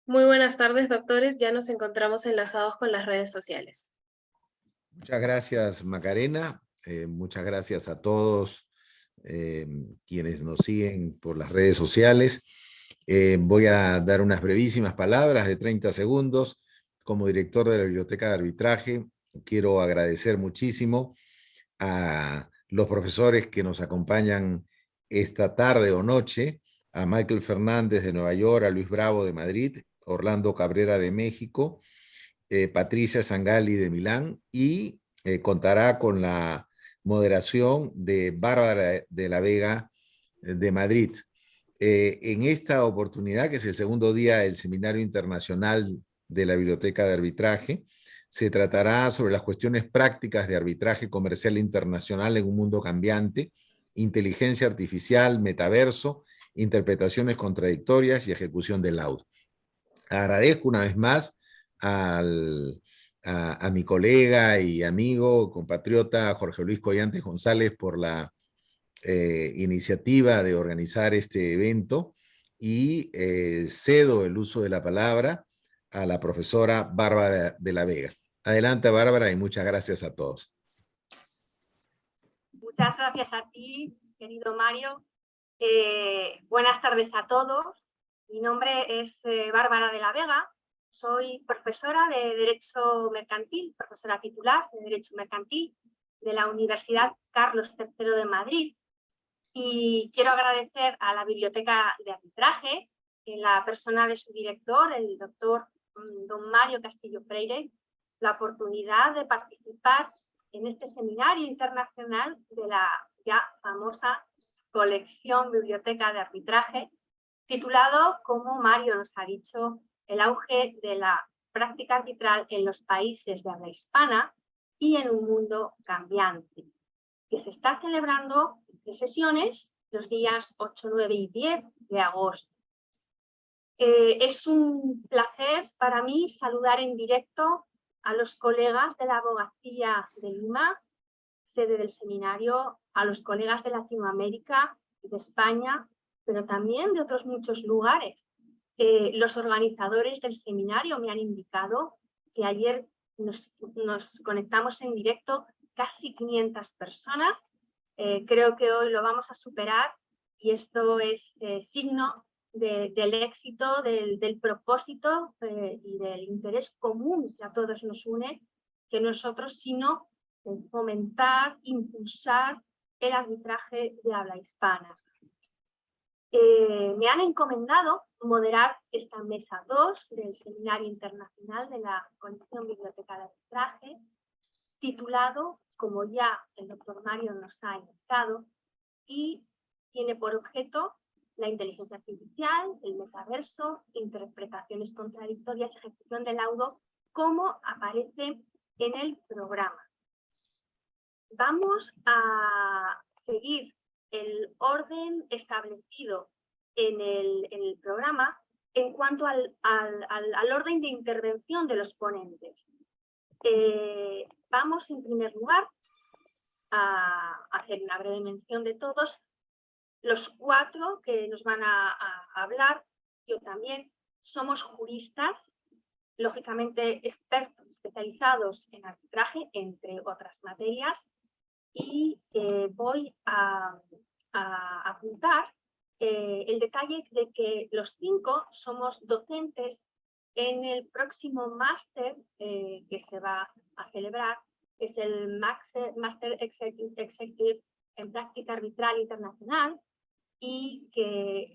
Muy buenas tardes, doctores. Ya nos encontramos enlazados con las redes sociales. Muchas gracias, Macarena. Muchas gracias a todos quienes nos siguen por las redes sociales. Voy a dar unas brevísimas palabras de 30 segundos. Como director de la Biblioteca de Arbitraje, quiero agradecer muchísimo a los profesores que nos acompañan esta tarde o noche, a Michael Fernández de Nueva York, a Luis Bravo de Madrid, Orlando Cabrera de México, Patricia Sangali de Milán y contará con la moderación de Bárbara de la Vega de Madrid. En esta oportunidad, que es el segundo día del Seminario Internacional de la Biblioteca de Arbitraje, se tratará sobre las cuestiones prácticas de arbitraje comercial internacional en un mundo cambiante, inteligencia artificial, metaverso, interpretaciones contradictorias y ejecución del laudo. Agradezco una vez más a mi colega y amigo, compatriota Jorge Luis Collantes González por la iniciativa de organizar este evento y cedo el uso de la palabra a la profesora Bárbara de la Vega. Adelante, Bárbara, y muchas gracias a todos. Muchas gracias a ti, querido Mario. Buenas tardes a todos. Mi nombre es Bárbara de la Vega. Soy profesora de Derecho Mercantil, profesora titular de Derecho Mercantil de la Universidad Carlos III de Madrid. Y quiero agradecer a la Biblioteca de Arbitraje, en la persona de su director, el doctor don Mario Castillo Freire, la oportunidad de participar en este seminario internacional de la ya famosa colección Biblioteca de Arbitraje, titulado, como Mario nos ha dicho, el auge de la práctica arbitral en los países de habla hispana y en un mundo cambiante, que se está celebrando en 3 sesiones los días 8, 9 y 10 de agosto. Es un placer para mí saludar en directo a los colegas de la Abogacía de Lima, sede del seminario, a los colegas de Latinoamérica y de España, pero también de otros muchos lugares. Los organizadores del seminario me han indicado que ayer nos conectamos en directo casi 500 personas. Creo que hoy lo vamos a superar y esto es signo del éxito, del propósito y del interés común que a todos nos une, que nosotros, sino fomentar, impulsar el arbitraje de habla hispana. Me han encomendado moderar esta mesa 2 del Seminario Internacional de la Colección Biblioteca de Arbitraje, titulado, como ya el doctor Mario nos ha indicado, y tiene por objeto la inteligencia artificial, el metaverso, interpretaciones contradictorias, ejecución del laudo, como aparece en el programa. Vamos a seguir el orden establecido en el programa en cuanto al orden de intervención de los ponentes. Vamos, en primer lugar, a hacer una breve mención de todos. Los 4 que nos van a hablar, yo también, somos juristas, lógicamente expertos especializados en arbitraje, entre otras materias, y voy a apuntar el detalle de que los 5 somos docentes en el próximo máster que se va a celebrar, que es el Master Executive en Práctica Arbitral Internacional, y que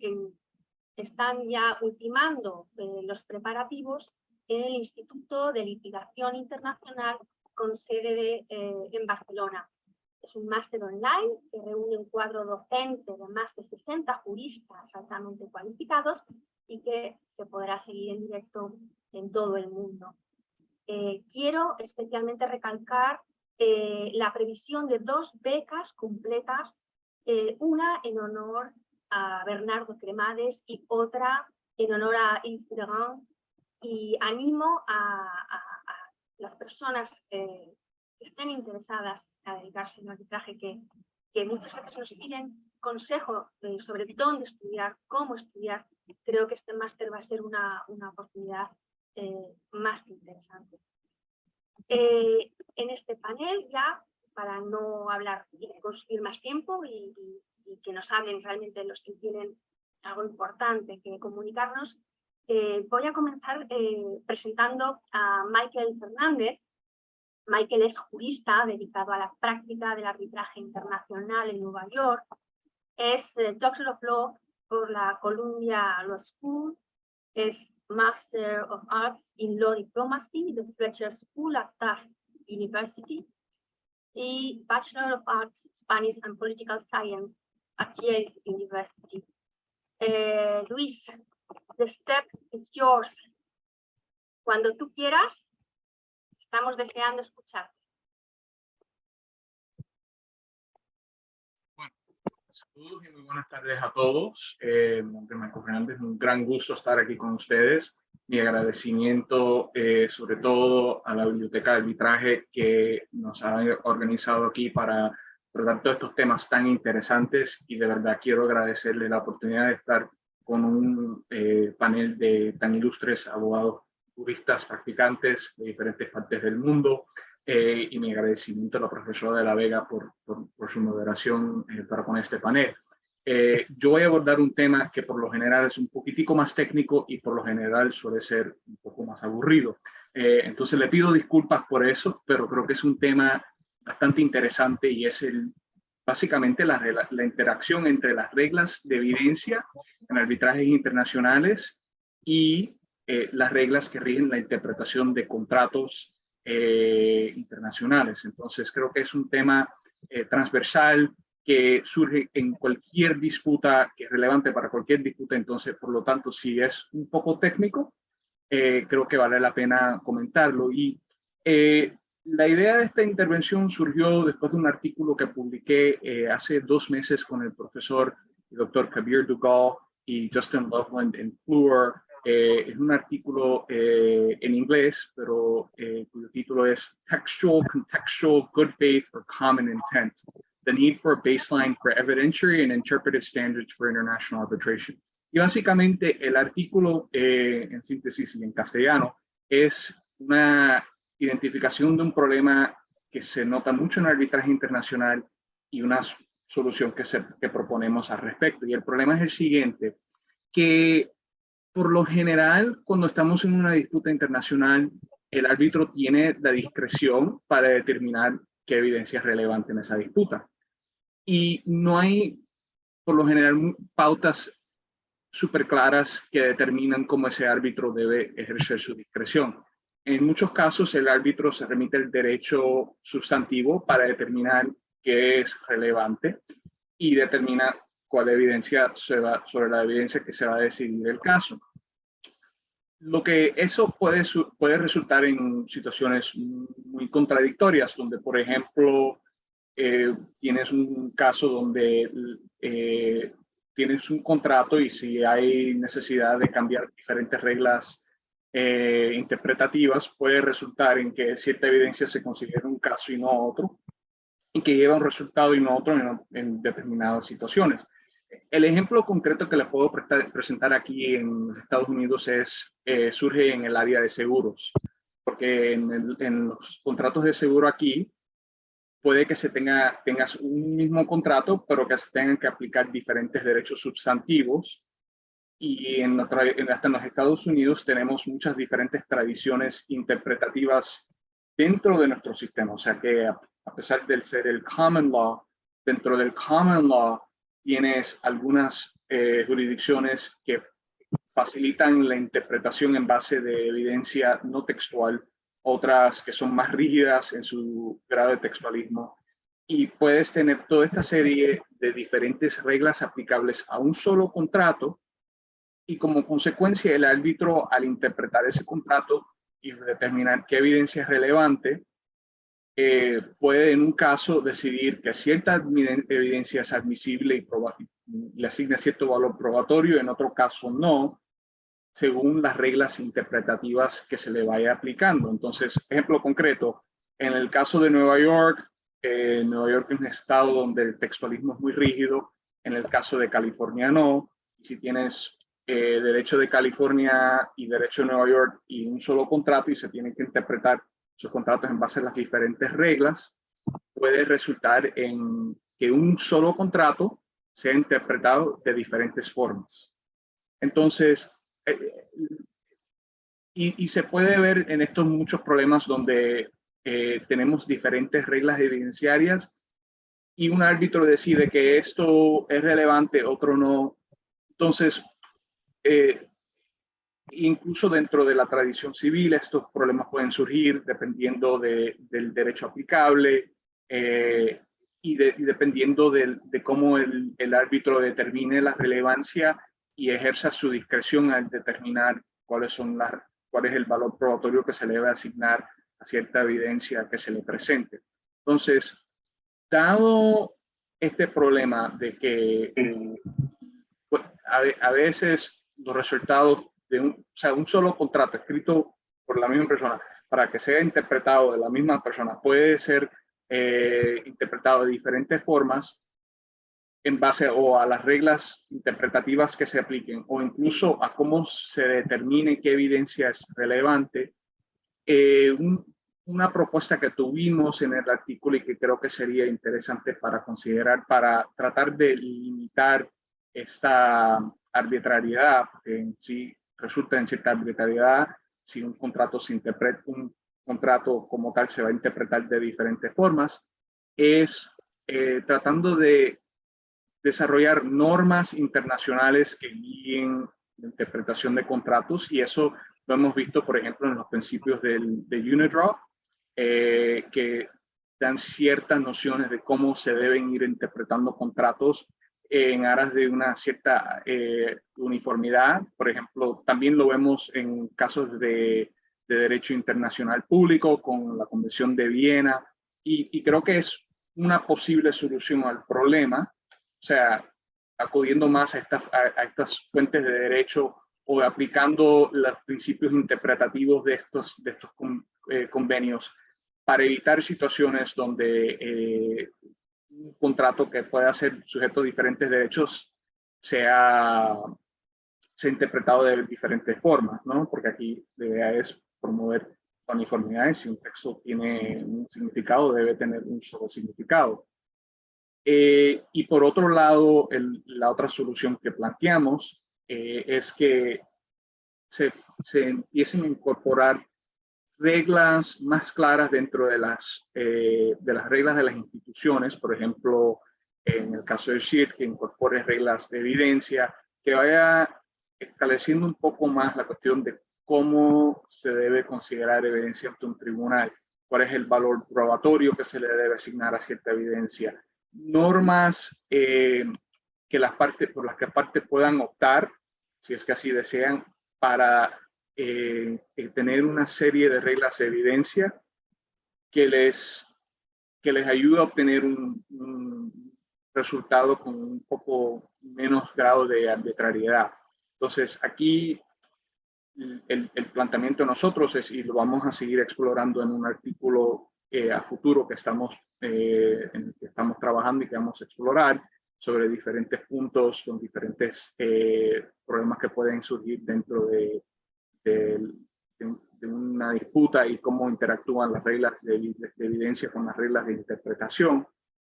están ya ultimando los preparativos en el Instituto de Litigación Internacional con sede en Barcelona. Es un máster online que reúne un cuadro docente de más de 60 juristas altamente cualificados y que se podrá seguir en directo en todo el mundo. Quiero especialmente recalcar la previsión de 2 becas completas, una en honor a Bernardo Cremades y otra en honor a Yves Durand, y animo a las personas que estén interesadas a dedicarse al arbitraje, que muchas veces nos piden consejo sobre dónde estudiar, cómo estudiar, creo que este máster va a ser una oportunidad más que interesante. En este panel, ya para no hablar y conseguir más tiempo y que nos hablen realmente los que tienen algo importante que comunicarnos, voy a comenzar presentando a Michael Fernández. Michael es jurista dedicado a la práctica del arbitraje internacional en Nueva York. Es Doctor of Law por la Columbia Law School. Es Master of Arts in Law Diplomacy, the Fletcher School at Tufts University. Y Bachelor of Arts, Spanish and Political Science at Yale University. Luis, the step is yours. Cuando tú quieras, estamos deseando escucharte. Bueno, saludos y muy buenas tardes a todos. Michael Fernández, un gran gusto estar aquí con ustedes. Mi agradecimiento sobre todo a la Biblioteca de Arbitraje que nos ha organizado aquí para tratar todos estos temas tan interesantes, y de verdad quiero agradecerle la oportunidad de estar con un panel de tan ilustres abogados, juristas, practicantes de diferentes partes del mundo, y mi agradecimiento a la profesora de la Vega por su moderación para con este panel. Yo voy a abordar un tema que por lo general es un poquitico más técnico y por lo general suele ser un poco más aburrido. Entonces le pido disculpas por eso, pero creo que es un tema bastante interesante, y es básicamente la interacción entre las reglas de evidencia en arbitrajes internacionales y las reglas que rigen la interpretación de contratos internacionales. Entonces creo que es un tema transversal que surge en cualquier disputa, que es relevante para cualquier disputa. Entonces, por lo tanto, si es un poco técnico, creo que vale la pena comentarlo. Y la idea de esta intervención surgió después de un artículo que publiqué hace 2 meses con el profesor el doctor Kabir Dugal y Justin Loveland en Fluor. Es un artículo en inglés, pero cuyo título es Textual, Contextual, Good Faith, or Common Intent: The Need for a Baseline for Evidentiary and Interpretive Standards for International Arbitration. Y básicamente el artículo, en síntesis y en castellano, es una identificación de un problema que se nota mucho en el arbitraje internacional y una solución que proponemos al respecto. Y el problema es el siguiente, que por lo general, cuando estamos en una disputa internacional, el árbitro tiene la discreción para determinar qué evidencia es relevante en esa disputa. Y no hay, por lo general, pautas súper claras que determinan cómo ese árbitro debe ejercer su discreción. En muchos casos, el árbitro se remite al derecho sustantivo para determinar qué es relevante y determina cuál evidencia sobre la evidencia que se va a decidir el caso. Lo que eso puede resultar en situaciones muy contradictorias, donde, por ejemplo, tienes un caso donde tienes un contrato, y si hay necesidad de cambiar diferentes reglas interpretativas, puede resultar en que cierta evidencia se considere un caso y no otro, y que lleva un resultado y no otro en determinadas situaciones. El ejemplo concreto que les puedo presentar aquí en Estados Unidos surge en el área de seguros, porque en los contratos de seguro aquí puede que tengas un mismo contrato, pero que se tengan que aplicar diferentes derechos sustantivos. Y hasta en los Estados Unidos tenemos muchas diferentes tradiciones interpretativas dentro de nuestro sistema. O sea que a pesar de ser el common law, dentro del common law tienes algunas jurisdicciones que facilitan la interpretación en base de evidencia no textual, otras que son más rígidas en su grado de textualismo, y puedes tener toda esta serie de diferentes reglas aplicables a un solo contrato, y como consecuencia el árbitro, al interpretar ese contrato y determinar qué evidencia es relevante, puede en un caso decidir que cierta evidencia es admisible y le asigna cierto valor probatorio, en otro caso no, según las reglas interpretativas que se le vaya aplicando. Entonces, ejemplo concreto, en el caso de Nueva York es un estado donde el textualismo es muy rígido, en el caso de California no, y si tienes derecho de California y derecho de Nueva York y un solo contrato y se tienen que interpretar esos contratos en base a las diferentes reglas, puede resultar en que un solo contrato sea interpretado de diferentes formas. Entonces, y se puede ver en estos muchos problemas donde tenemos diferentes reglas evidenciarias y un árbitro decide que esto es relevante, otro no. Entonces, incluso dentro de la tradición civil, estos problemas pueden surgir dependiendo del derecho aplicable y dependiendo de cómo el árbitro determine la relevancia y ejerza su discreción al determinar cuál es el valor probatorio que se le debe asignar a cierta evidencia que se le presente. Entonces, dado este problema de que pues, a veces los resultados de un solo contrato escrito por la misma persona para que sea interpretado de la misma persona puede ser interpretado de diferentes formas en base o a las reglas interpretativas que se apliquen o incluso a cómo se determine qué evidencia es relevante. Una propuesta que tuvimos en el artículo y que creo que sería interesante para considerar para tratar de limitar esta arbitrariedad, porque en sí resulta en cierta arbitrariedad si un contrato como tal se va a interpretar de diferentes formas, es tratando de desarrollar normas internacionales que guíen la interpretación de contratos, y eso lo hemos visto, por ejemplo, en los principios de UNIDROIT, que dan ciertas nociones de cómo se deben ir interpretando contratos en aras de una cierta uniformidad. Por ejemplo, también lo vemos en casos de derecho internacional público con la Convención de Viena, y creo que es una posible solución al problema. O sea, acudiendo más a estas fuentes de derecho o aplicando los principios interpretativos de estos convenios para evitar situaciones donde un contrato que pueda ser sujeto a diferentes derechos sea interpretado de diferentes formas, ¿no? Porque aquí la idea es promover uniformidades. Si un texto tiene un significado, debe tener un solo significado. Y por otro lado, la otra solución que planteamos es que se empiecen a incorporar reglas más claras dentro de las reglas de las instituciones. Por ejemplo, en el caso de SHIRT, que incorpore reglas de evidencia, que vaya estableciendo un poco más la cuestión de cómo se debe considerar evidencia ante un tribunal, cuál es el valor probatorio que se le debe asignar a cierta evidencia, normas por las que partes puedan optar, si es que así desean, para tener una serie de reglas de evidencia que les ayuda a obtener un resultado con un poco menos grado de arbitrariedad. Entonces, aquí el planteamiento de nosotros es, y lo vamos a seguir explorando en un artículo a futuro en el que estamos trabajando y que vamos a explorar sobre diferentes puntos con diferentes problemas que pueden surgir dentro de una disputa y cómo interactúan las reglas de evidencia con las reglas de interpretación.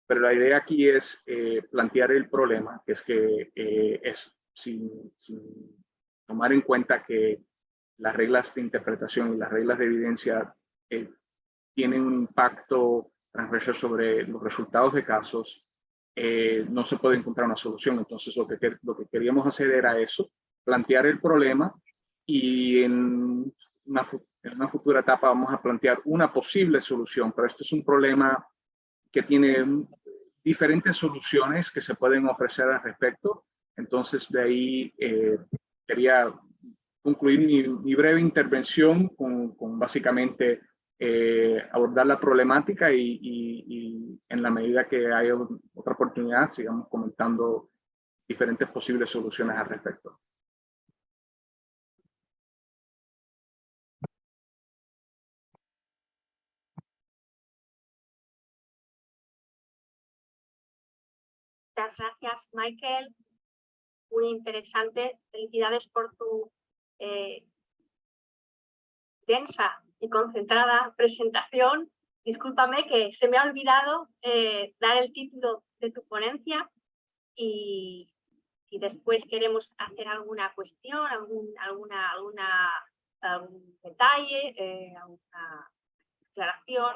Pero la idea aquí es plantear el problema, que es que es sin tomar en cuenta que las reglas de interpretación y las reglas de evidencia tienen un impacto transversal sobre los resultados de casos, no se puede encontrar una solución. Entonces lo que queríamos hacer era eso, plantear el problema, y en una futura etapa vamos a plantear una posible solución, pero esto es un problema que tiene diferentes soluciones que se pueden ofrecer al respecto. Entonces de ahí quería concluir mi breve intervención con básicamente abordar la problemática y en la medida que haya otra oportunidad sigamos comentando diferentes posibles soluciones al respecto. Muchas gracias, Michael. muy interesante. Felicidades por tu densa y concentrada presentación. Discúlpame que se me ha olvidado dar el título de tu ponencia y después queremos hacer alguna cuestión, algún detalle, alguna aclaración,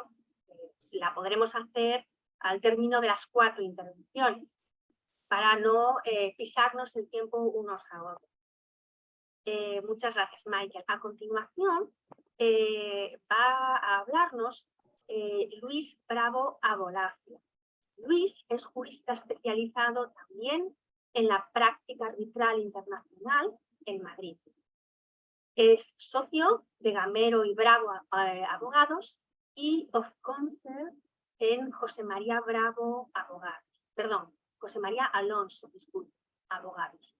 la podremos hacer al término de las 4 intervenciones para no pisarnos el tiempo unos a otros. Muchas gracias, Michael. A continuación va a hablarnos Luis Bravo Abolacio. Luis es jurista especializado también en la práctica arbitral internacional en Madrid. Es socio de Gamero y Bravo Abogados y of counsel en José María Bravo Abogados. Perdón, José María Alonso, disculpe, Abogados.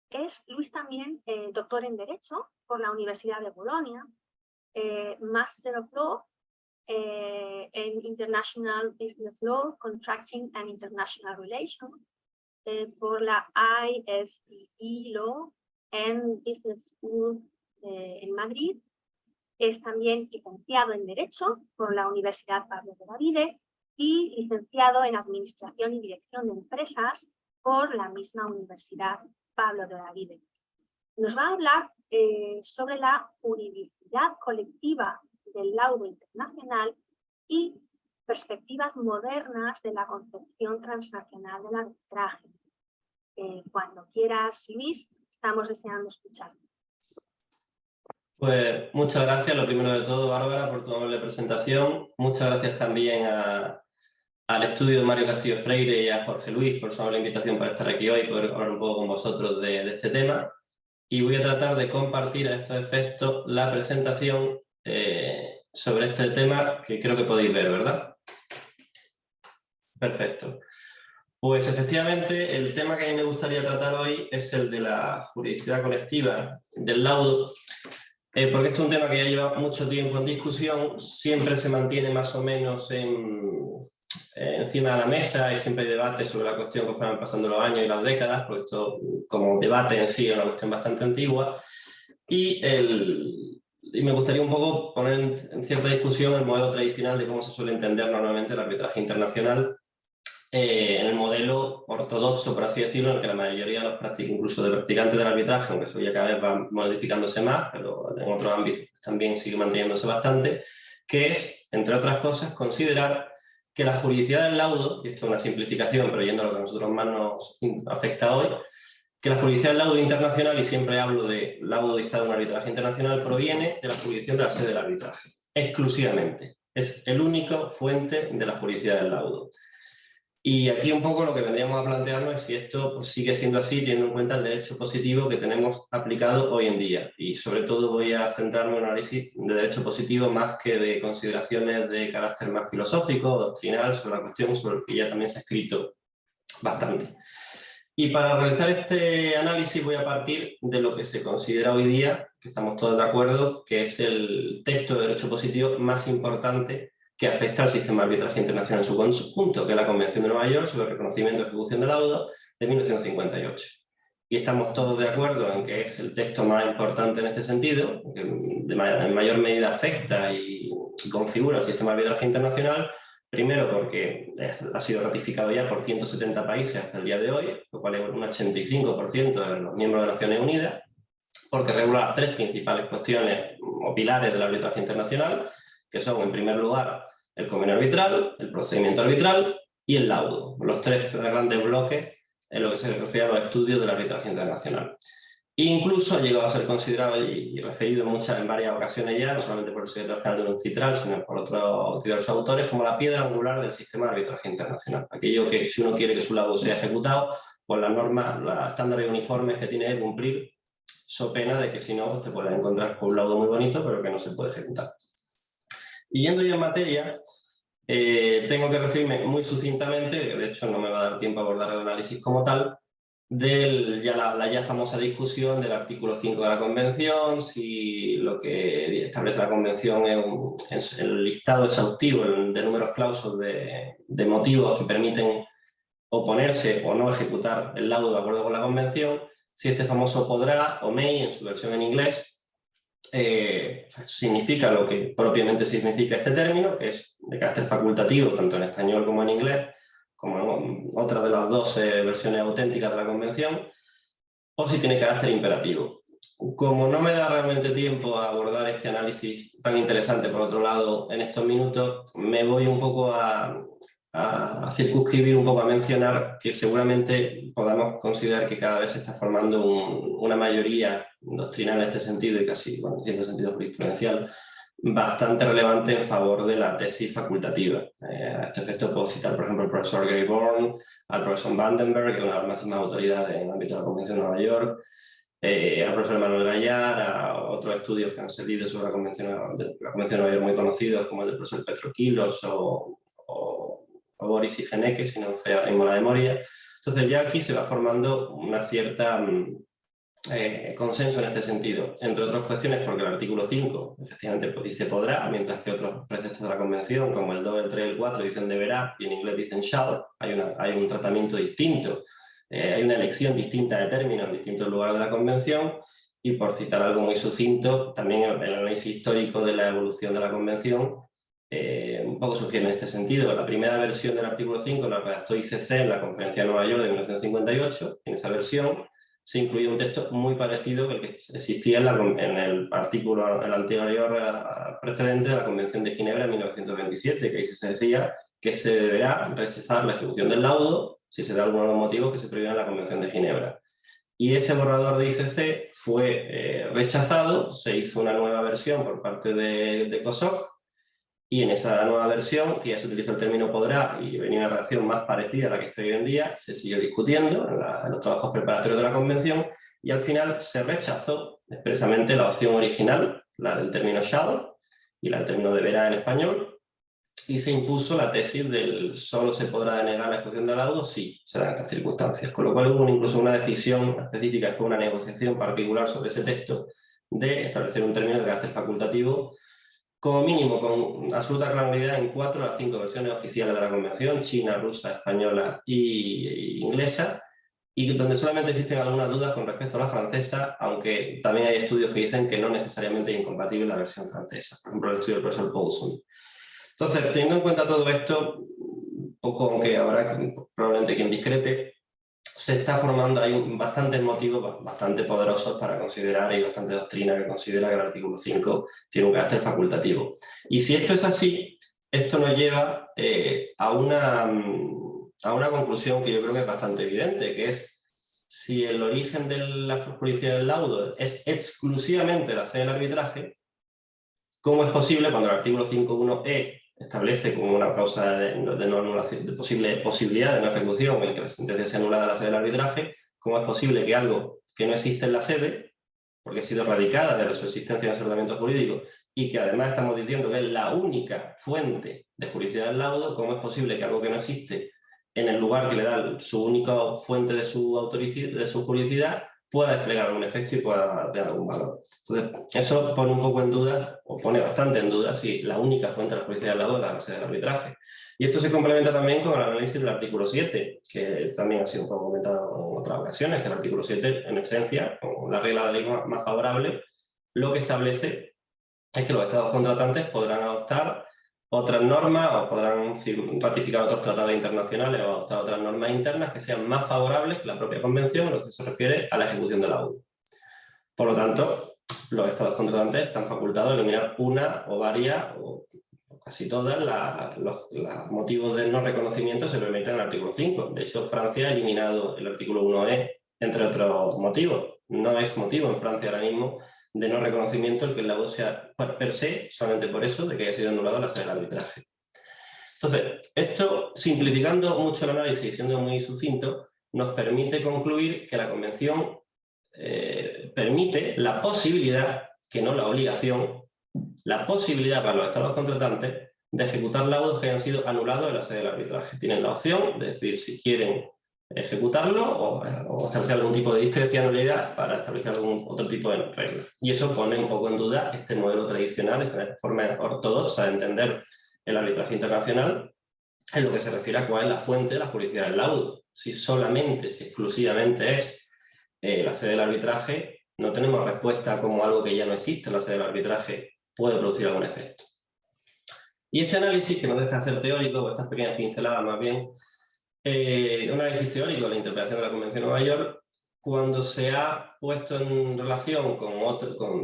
Es Luis también doctor en Derecho por la Universidad de Bolonia, Master of Law en International Business Law, Contracting and International Relations, por la ISEE Law and Business School en Madrid. Es también licenciado en Derecho por la Universidad Pablo de Olavide y licenciado en Administración y Dirección de Empresas por la misma Universidad Pablo de Olavide. Nos va a hablar sobre la juridicidad colectiva del laudo internacional y perspectivas modernas de la concepción transnacional del arbitraje. Cuando quieras, Luis, estamos deseando escuchar. Pues muchas gracias, lo primero de todo, Bárbara, por tu amable presentación. Muchas gracias también al estudio de Mario Castillo Freire y a Jorge Luis por su amable invitación para estar aquí hoy y poder hablar un poco con vosotros de este tema. Y voy a tratar de compartir a estos efectos la presentación sobre este tema que creo que podéis ver, ¿verdad? Perfecto. Pues efectivamente el tema que a mí me gustaría tratar hoy es el de la juridicidad colectiva del laudo, porque esto es un tema que ya lleva mucho tiempo en discusión, siempre se mantiene más o menos encima de la mesa y siempre hay debate sobre la cuestión que fueron pasando los años y las décadas, porque esto como debate en sí es una cuestión bastante antigua, y me gustaría un poco poner en cierta discusión el modelo tradicional de cómo se suele entender normalmente el arbitraje internacional en el modelo ortodoxo, por así decirlo, en el que la mayoría de los prácticos, incluso de practicantes del arbitraje, aunque eso ya cada vez va modificándose más, pero en otros ámbitos también sigue manteniéndose bastante, que es, entre otras cosas, considerar que la juridicidad del laudo, y esto es una simplificación, pero yendo a lo que a nosotros más nos afecta hoy, que la jurisdicción del laudo internacional, y siempre hablo de laudo dictado en un arbitraje internacional, proviene de la jurisdicción de la sede del arbitraje, exclusivamente. Es el único fuente de la juridicidad del laudo. Y aquí un poco lo que vendríamos a plantearnos es si esto pues, sigue siendo así, teniendo en cuenta el derecho positivo que tenemos aplicado hoy en día. Y sobre todo voy a centrarme en un análisis de derecho positivo más que de consideraciones de carácter más filosófico o doctrinal sobre la cuestión, sobre el que ya también se ha escrito bastante. Y para realizar este análisis voy a partir de lo que se considera hoy día, que estamos todos de acuerdo, que es el texto de derecho positivo más importante que afecta al sistema de arbitraje internacional en su conjunto, que es la Convención de Nueva York sobre el reconocimiento y ejecución del laudo de 1958. Y estamos todos de acuerdo en que es el texto más importante en este sentido, que en mayor medida afecta y configura el sistema de arbitraje internacional, primero porque ha sido ratificado ya por 170 países hasta el día de hoy, lo cual es un 85% de los miembros de Naciones Unidas, porque regula las 3 principales cuestiones o pilares del arbitraje internacional, que son, en primer lugar, el convenio arbitral, el procedimiento arbitral y el laudo, los 3 grandes bloques en lo que se refiere a los estudios del arbitraje internacional. E incluso ha llegado a ser considerado y referido en varias ocasiones ya, no solamente por el secretario general de UNCITRAL, sino por otros diversos autores, como la piedra angular del sistema de arbitraje internacional. Aquello que, si uno quiere que su laudo sea ejecutado, pues las normas, los estándares uniformes que tiene que cumplir, so pena de que si no te puedes encontrar con un laudo muy bonito, pero que no se puede ejecutar. Y yendo ya en materia, tengo que referirme muy sucintamente, que de hecho no me va a dar tiempo a abordar el análisis como tal, de la ya famosa discusión del artículo 5 de la Convención, si lo que establece la Convención es el listado exhaustivo de números clausos de motivos que permiten oponerse o no ejecutar el laudo de acuerdo con la convención, si este famoso podrá o may, en su versión en inglés, significa lo que propiamente significa este término, que es de carácter facultativo, tanto en español como en inglés, como en otra de las dos versiones auténticas de la convención, o si tiene carácter imperativo. Como no me da realmente tiempo a abordar este análisis tan interesante, por otro lado, en estos minutos, me voy un poco a circunscribir un poco a mencionar que seguramente podamos considerar que cada vez se está formando una mayoría doctrinal en este sentido y casi, bueno, en cierto sentido jurisprudencial, bastante relevante en favor de la tesis facultativa. A este efecto puedo citar, por ejemplo, al profesor Gary Born, al profesor Vandenberg, que es una de las máximas autoridades en el ámbito de la Convención de Nueva York, al profesor Manuel Gallar, a otros estudios que han salido sobre la Convención de Nueva York muy conocidos, como el del profesor Petroquilos o Boris y Feneke, si no me falla la memoria. Entonces ya aquí se va formando una cierta consenso en este sentido, entre otras cuestiones porque el artículo 5 efectivamente pues, dice podrá, mientras que otros preceptos de la Convención, como el 2, el 3 y el 4 dicen deberá, y en inglés dicen shall. Hay un tratamiento distinto, hay una elección distinta de términos en distintos lugares de la Convención, y por citar algo muy sucinto, también el análisis histórico de la evolución de la Convención un poco sugiere en este sentido. La primera versión del artículo 5 la redactó ICC en la Conferencia de Nueva York de 1958. En esa versión se incluía un texto muy parecido al que existía en el artículo, el anterior precedente de la Convención de Ginebra en 1927, que ahí se decía que se deberá rechazar la ejecución del laudo si se da alguno de los motivos que se prohíben en la Convención de Ginebra. Y ese borrador de ICC fue rechazado, se hizo una nueva versión por parte de COSOC, y en esa nueva versión, que ya se utilizó el término podrá y venía una redacción más parecida a la que está hoy en día, se siguió discutiendo en los trabajos preparatorios de la Convención y al final se rechazó expresamente la opción original, la del término shall y la del término deberá en español, y se impuso la tesis del solo se podrá denegar la ejecución del laudo si se dan estas circunstancias, con lo cual hubo incluso una decisión específica, después una negociación particular sobre ese texto de establecer un término de carácter facultativo como mínimo con absoluta claridad en 4 de las 5 versiones oficiales de la Convención, china, rusa, española e inglesa, y donde solamente existen algunas dudas con respecto a la francesa, aunque también hay estudios que dicen que no necesariamente es incompatible la versión francesa, por ejemplo el estudio del profesor Paulson. Entonces, teniendo en cuenta todo esto, poco aunque habrá probablemente quien discrepe, se está formando, hay bastantes motivos bastante poderosos para considerar, y bastante doctrina que considera que el artículo 5 tiene un carácter facultativo. Y si esto es así, esto nos lleva a una conclusión que yo creo que es bastante evidente, que es si el origen de la juridicidad del laudo es exclusivamente la sede del arbitraje, ¿cómo es posible cuando el artículo 5.1e establece como una causa de no anulación, de posibilidad de no ejecución en el que la sentencia sea anulada en la sede del arbitraje, cómo es posible que algo que no existe en la sede, porque ha sido radicada desde su existencia en ese ordenamiento jurídico, y que además estamos diciendo que es la única fuente de juridicidad del laudo, cómo es posible que algo que no existe en el lugar que le da su única fuente de su juridicidad pueda desplegar algún efecto y pueda tener algún valor? Entonces, eso pone un poco en duda, o pone bastante en duda, si la única fuente de la juridicidad del laudo es la sede del arbitraje. Y esto se complementa también con el análisis del artículo 7, que también ha sido un poco comentado en otras ocasiones, que el artículo 7, en esencia, con la regla de la ley más favorable, lo que establece es que los estados contratantes podrán adoptar otras normas o podrán ratificar otros tratados internacionales o adoptar otras normas internas que sean más favorables que la propia convención en lo que se refiere a la ejecución de la UE. Por lo tanto, los estados contratantes están facultados a eliminar una o varias o casi todas los motivos de no reconocimiento se permiten en el artículo 5. De hecho, Francia ha eliminado el artículo 1e, entre otros motivos. No es motivo en Francia ahora mismo de no reconocimiento el que el laudo sea per se, solamente por eso, de que haya sido anulado la sede del arbitraje. Entonces, esto, simplificando mucho el análisis y siendo muy sucinto, nos permite concluir que la Convención permite la posibilidad, que no la obligación, la posibilidad para los estados contratantes de ejecutar laudos que hayan sido anulados en la sede del arbitraje. Tienen la opción de decidir si quieren ejecutarlo o establecer algún tipo de discrecionalidad para establecer algún otro tipo de regla. Y eso pone un poco en duda este modelo tradicional, esta forma ortodoxa de entender el arbitraje internacional en lo que se refiere a cuál es la fuente de la juridicidad del laudo. si solamente, si exclusivamente es la sede del arbitraje, no tenemos respuesta como algo que ya no existe, la sede del arbitraje puede producir algún efecto. Y este análisis, que no deja de ser teórico, o estas pequeñas pinceladas más bien, un análisis teórico de la interpretación de la Convención de Nueva York, cuando se ha puesto en relación con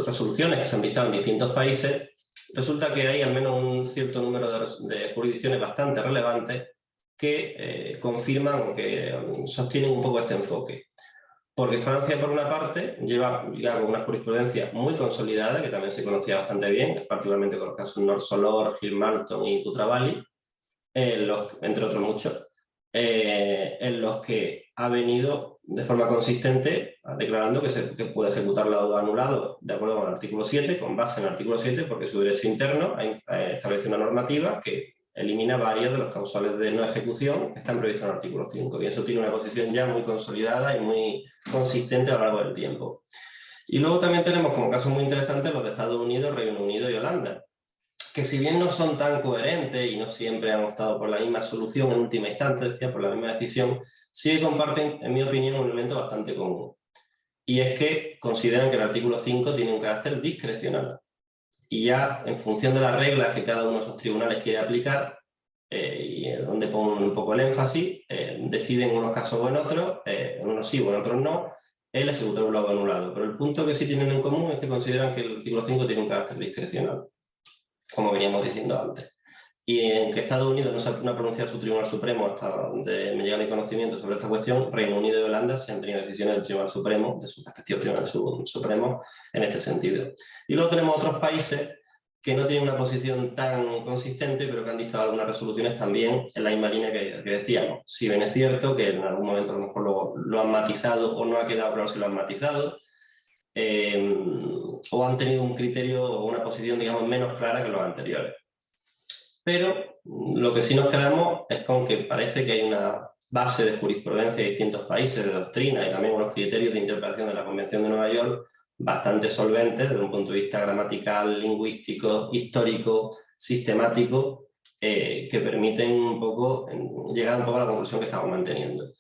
resoluciones que se han dictado en distintos países, resulta que hay al menos un cierto número de jurisdicciones bastante relevantes que confirman o que sostienen un poco este enfoque. Porque Francia, por una parte, lleva con una jurisprudencia muy consolidada, que también se conocía bastante bien, particularmente con los casos Norsolor, Gilmartin y Kutraballi, entre otros muchos, en los que ha venido de forma consistente declarando que puede ejecutar laudo anulado de acuerdo con el artículo 7, con base en el artículo 7, porque su derecho interno ha establecido una normativa que elimina varias de los causales de no ejecución que están previstos en el artículo 5. Y eso tiene una posición ya muy consolidada y muy consistente a lo largo del tiempo. Y luego también tenemos como casos muy interesantes los de Estados Unidos, Reino Unido y Holanda, que si bien no son tan coherentes y no siempre han optado por la misma solución en última instancia, por la misma decisión, sí que comparten, en mi opinión, un elemento bastante común. Y es que consideran que el artículo 5 tiene un carácter discrecional. Y ya, en función de las reglas que cada uno de esos tribunales quiere aplicar, y donde ponen un poco el énfasis, deciden en unos casos o en otros, en unos sí o en otros no, el ejecutar un laudo anulado. Pero el punto que sí tienen en común es que consideran que el artículo 5 tiene un carácter discrecional, como veníamos diciendo antes. Y en que Estados Unidos no ha pronunciado su Tribunal Supremo, hasta donde me llega mi conocimiento sobre esta cuestión, Reino Unido y Holanda se han tenido decisiones del Tribunal Supremo, de sus respectivos Tribunales Supremos, en este sentido. Y luego tenemos otros países que no tienen una posición tan consistente, pero que han dictado algunas resoluciones también en la misma línea que decíamos. Si bien es cierto que en algún momento a lo mejor lo han matizado o no ha quedado claro si lo han matizado, o han tenido un criterio o una posición, digamos, menos clara que los anteriores. Pero lo que sí nos quedamos es con que parece que hay una base de jurisprudencia de distintos países, de doctrina y también unos criterios de interpretación de la Convención de Nueva York bastante solventes desde un punto de vista gramatical, lingüístico, histórico, sistemático, que permiten un poco llegar un poco a la conclusión que estamos manteniendo.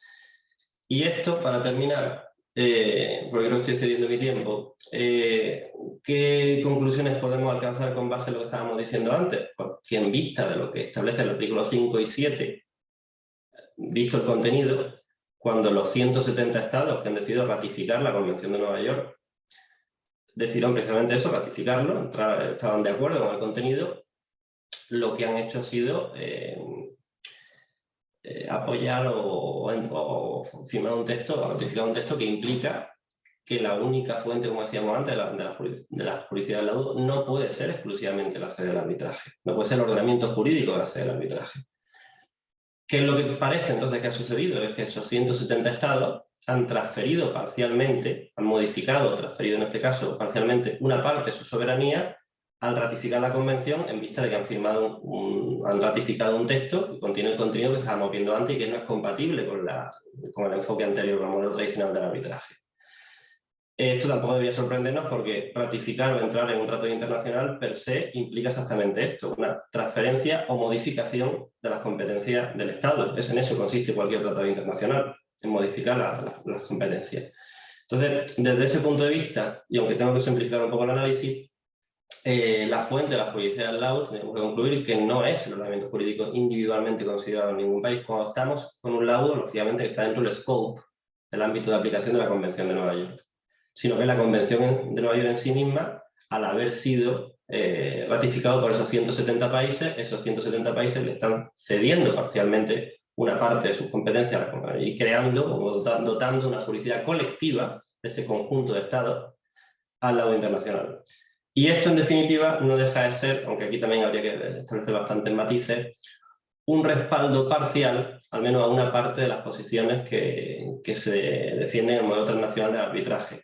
Y esto, para terminar, porque creo que estoy cediendo mi tiempo, ¿qué conclusiones podemos alcanzar con base en lo que estábamos diciendo antes? Pues que en vista de lo que establece el artículo 5 y 7, visto el contenido, cuando los 170 estados que han decidido ratificar la Convención de Nueva York decidieron precisamente eso, ratificarlo, estaban de acuerdo con el contenido, lo que han hecho ha sido apoyar o firmar un texto, o ratificar un texto que implica que la única fuente, como decíamos antes, de la juridicidad del laudo no puede ser exclusivamente la sede del arbitraje, no puede ser el ordenamiento jurídico de la sede del arbitraje. ¿Qué es lo que parece entonces que ha sucedido? Es que esos 170 estados han transferido parcialmente, han modificado o transferido en este caso parcialmente una parte de su soberanía al ratificar la convención, en vista de que han ratificado un texto que contiene el contenido que estábamos viendo antes y que no es compatible con el enfoque anterior, con el modelo tradicional del arbitraje. Esto tampoco debería sorprendernos porque ratificar o entrar en un tratado internacional per se implica exactamente esto, una transferencia o modificación de las competencias del Estado. En eso consiste cualquier tratado internacional, en modificar las competencias. Entonces, desde ese punto de vista, y aunque tengo que simplificar un poco el análisis, la fuente de la juridicidad del laudo, tenemos que concluir que no es el ordenamiento jurídico individualmente considerado en ningún país cuando estamos con un laudo, lógicamente, que está dentro del scope, del ámbito de aplicación de la Convención de Nueva York, sino que la Convención de Nueva York en sí misma, al haber sido ratificado por esos 170 países, esos 170 países le están cediendo parcialmente una parte de sus competencias y creando o dotando una juridicidad colectiva de ese conjunto de estados al laudo internacional. Y esto, en definitiva, no deja de ser, aunque aquí también habría que establecer bastantes matices, un respaldo parcial, al menos a una parte de las posiciones que se defienden en el modelo transnacional del arbitraje.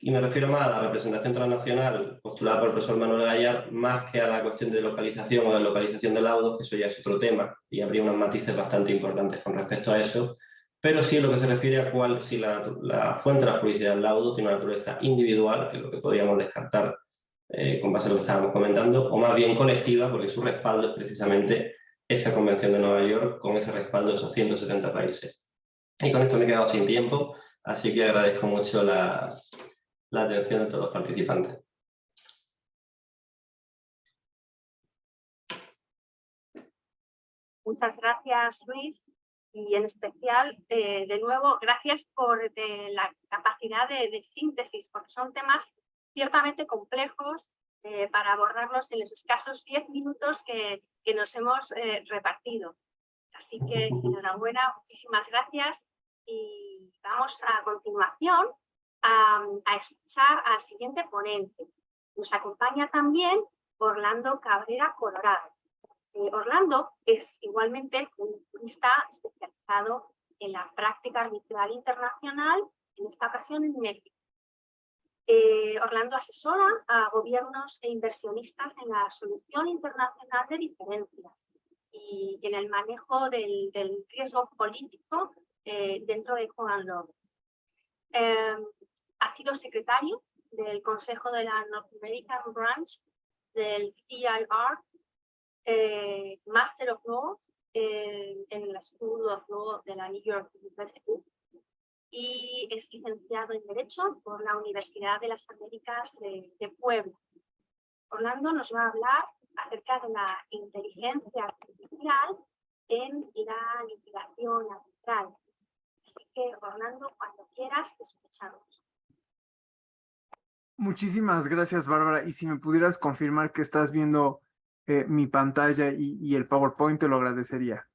Y me refiero más a la representación transnacional postulada por el profesor Manuel Gallard, más que a la cuestión de localización o de localización de laudos, que eso ya es otro tema, y habría unos matices bastante importantes con respecto a eso, pero sí en lo que se refiere a si la fuente de la juridicidad del laudo tiene una naturaleza individual, que es lo que podríamos descartar con base a lo que estábamos comentando, o más bien colectiva, porque su respaldo es precisamente esa Convención de Nueva York con ese respaldo de esos 170 países. Y con esto me he quedado sin tiempo, así que agradezco mucho la atención de todos los participantes. Muchas gracias, Luis, y en especial, de nuevo, gracias por la capacidad de síntesis, porque son temas ciertamente complejos para abordarlos en los escasos 10 minutos que nos hemos repartido. Así que, enhorabuena, muchísimas gracias, y vamos a continuación a escuchar al siguiente ponente. Nos acompaña también Orlando Cabrera Colorado. Orlando es igualmente un jurista especializado en la práctica arbitral internacional, en esta ocasión en México. Orlando asesora a gobiernos e inversionistas en la solución internacional de diferencias y en el manejo del riesgo político dentro de Common Law. Ha sido secretario del Consejo de la North American Branch del CIR, Master of Law en la School of Law de la New York University y es licenciado en Derecho por la Universidad de las Américas de Puebla. Orlando nos va a hablar acerca de la inteligencia artificial en la litigación arbitral. Así que, Orlando, cuando quieras, te escuchamos. Muchísimas gracias, Bárbara. Y si me pudieras confirmar que estás viendo mi pantalla y el PowerPoint, te lo agradecería.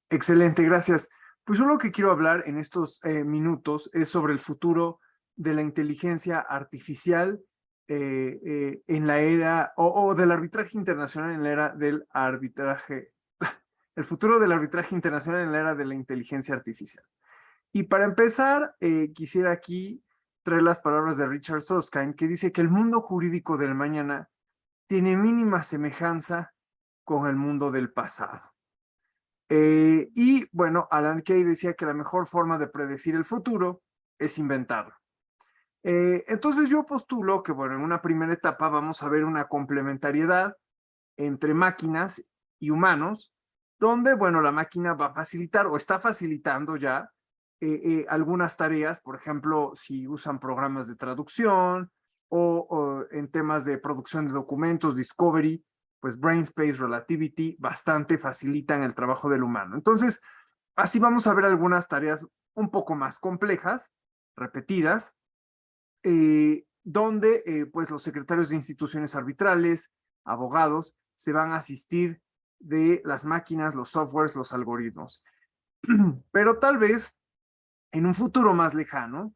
Excelente, gracias. Pues yo lo que quiero hablar en estos minutos es sobre el futuro de la inteligencia artificial en la era, o del arbitraje internacional en la era del arbitraje, el futuro del arbitraje internacional en la era de la inteligencia artificial. Y para empezar, quisiera aquí traer las palabras de Richard Susskind, que dice que el mundo jurídico del mañana tiene mínima semejanza con el mundo del pasado. Y bueno, Alan Kay decía que la mejor forma de predecir el futuro es inventarlo. Entonces yo postulo que, bueno, en una primera etapa vamos a ver una complementariedad entre máquinas y humanos, donde, bueno, la máquina va a facilitar o está facilitando ya algunas tareas, por ejemplo, si usan programas de traducción o en temas de producción de documentos, discovery, pues Brainspace, Relativity, bastante facilitan el trabajo del humano. Entonces, así vamos a ver algunas tareas un poco más complejas, repetidas, donde pues los secretarios de instituciones arbitrales, abogados, se van a asistir de las máquinas, los softwares, los algoritmos. Pero tal vez en un futuro más lejano,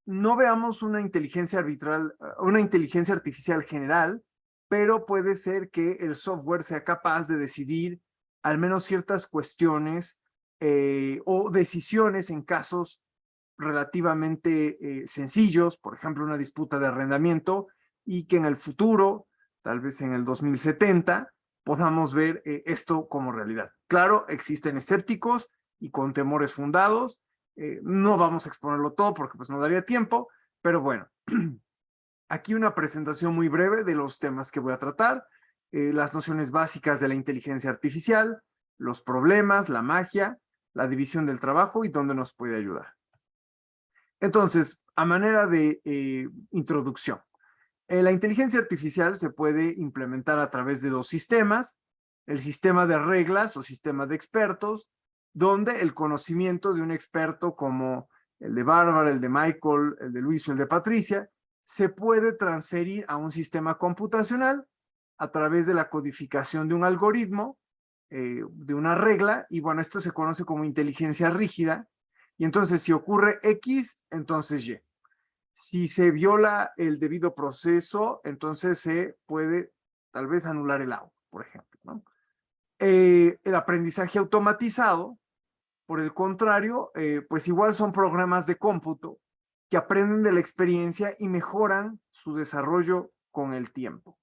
no veamos una inteligencia arbitral, una inteligencia artificial general, pero puede ser que el software sea capaz de decidir al menos ciertas cuestiones o decisiones en casos relativamente sencillos, por ejemplo, una disputa de arrendamiento, y que en el futuro, tal vez en el 2070, podamos ver esto como realidad. Claro, existen escépticos y con temores fundados. No vamos a exponerlo todo porque pues no daría tiempo, pero bueno, aquí una presentación muy breve de los temas que voy a tratar, las nociones básicas de la inteligencia artificial, los problemas, la magia, la división del trabajo y dónde nos puede ayudar. Entonces, a manera de introducción, la inteligencia artificial se puede implementar a través de dos sistemas, el sistema de reglas o sistema de expertos, donde el conocimiento de un experto como el de Bárbara, el de Michael, el de Luis o el de Patricia, se puede transferir a un sistema computacional a través de la codificación de un algoritmo, de una regla, y bueno, esto se conoce como inteligencia rígida, y entonces si ocurre X, entonces Y. Si se viola el debido proceso, entonces se puede tal vez anular el agua, por ejemplo, ¿no? El aprendizaje automatizado, por el contrario, pues igual son programas de cómputo que aprenden de la experiencia y mejoran su desarrollo con el tiempo.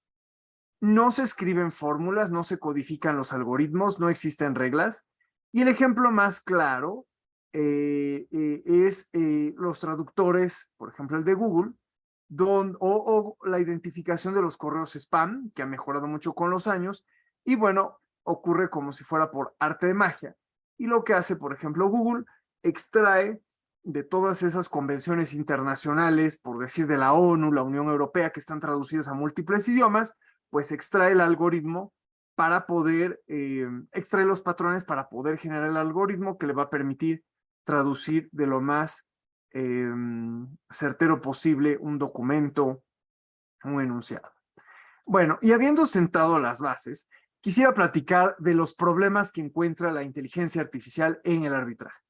No se escriben fórmulas, no se codifican los algoritmos, no existen reglas. Y el ejemplo más claro es los traductores, por ejemplo el de Google, o la identificación de los correos spam, que ha mejorado mucho con los años. Y bueno, ocurre como si fuera por arte de magia. Y lo que hace, por ejemplo, Google, extrae de todas esas convenciones internacionales, por decir de la ONU, la Unión Europea, que están traducidas a múltiples idiomas, pues extrae el algoritmo para poder, extrae los patrones para poder generar el algoritmo que le va a permitir traducir de lo más certero posible un documento, un enunciado. Bueno, y habiendo sentado las bases, quisiera platicar de los problemas que encuentra la inteligencia artificial en el arbitraje.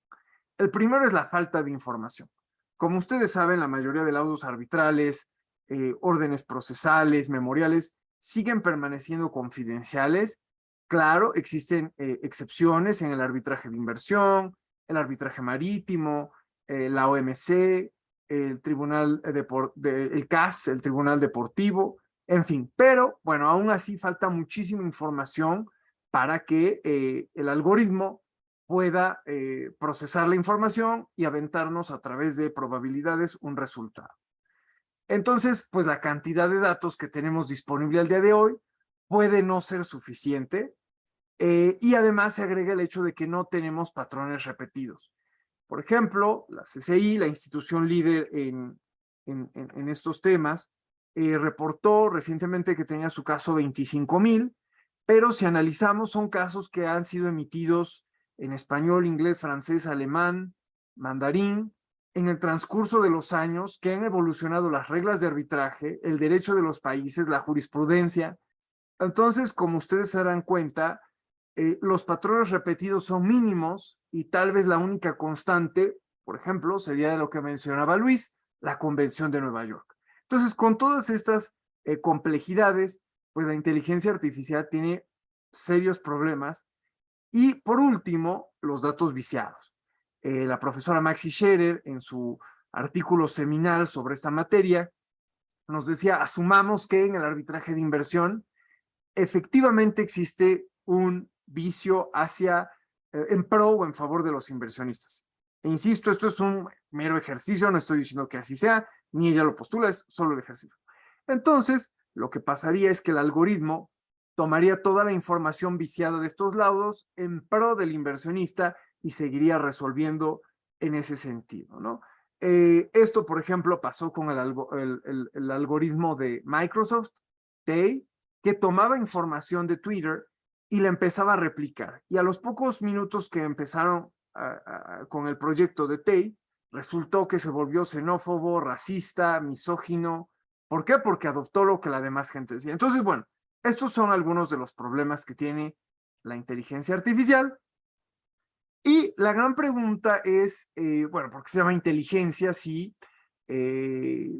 El primero es la falta de información. Como ustedes saben, la mayoría de laudos arbitrales, órdenes procesales, memoriales, siguen permaneciendo confidenciales. Claro, existen excepciones en el arbitraje de inversión, el arbitraje marítimo, la OMC, el Tribunal el CAS, el Tribunal Deportivo, en fin. Pero, bueno, aún así falta muchísima información para que el algoritmo pueda procesar la información y aventarnos a través de probabilidades un resultado. Entonces, pues la cantidad de datos que tenemos disponible al día de hoy puede no ser suficiente y además se agrega el hecho de que no tenemos patrones repetidos. Por ejemplo, la CCI, la institución líder en estos temas, reportó recientemente que tenía su caso 25,000, pero si analizamos son casos que han sido emitidos en español, inglés, francés, alemán, mandarín, en el transcurso de los años que han evolucionado las reglas de arbitraje, el derecho de los países, la jurisprudencia. Entonces, como ustedes se darán cuenta, los patrones repetidos son mínimos y tal vez la única constante, por ejemplo, sería lo que mencionaba Luis, la Convención de Nueva York. Entonces, con todas estas complejidades, pues la inteligencia artificial tiene serios problemas. Y por último, los datos viciados. La profesora Maxi Scherer, en su artículo seminal sobre esta materia, nos decía, asumamos que en el arbitraje de inversión efectivamente existe un vicio hacia, en pro o en favor de los inversionistas. E insisto, esto es un mero ejercicio, no estoy diciendo que así sea, ni ella lo postula, es solo el ejercicio. Entonces, lo que pasaría es que el algoritmo tomaría toda la información viciada de estos laudos en pro del inversionista y seguiría resolviendo en ese sentido, ¿no? Esto, por ejemplo, pasó con el algoritmo de Microsoft, TEI, que tomaba información de Twitter y la empezaba a replicar. Y a los pocos minutos que empezaron con el proyecto de TEI, resultó que se volvió xenófobo, racista, misógino. ¿Por qué? Porque adoptó lo que la demás gente decía. Entonces, bueno, estos son algunos de los problemas que tiene la inteligencia artificial. Y la gran pregunta es, bueno, ¿por qué se llama inteligencia? Sí,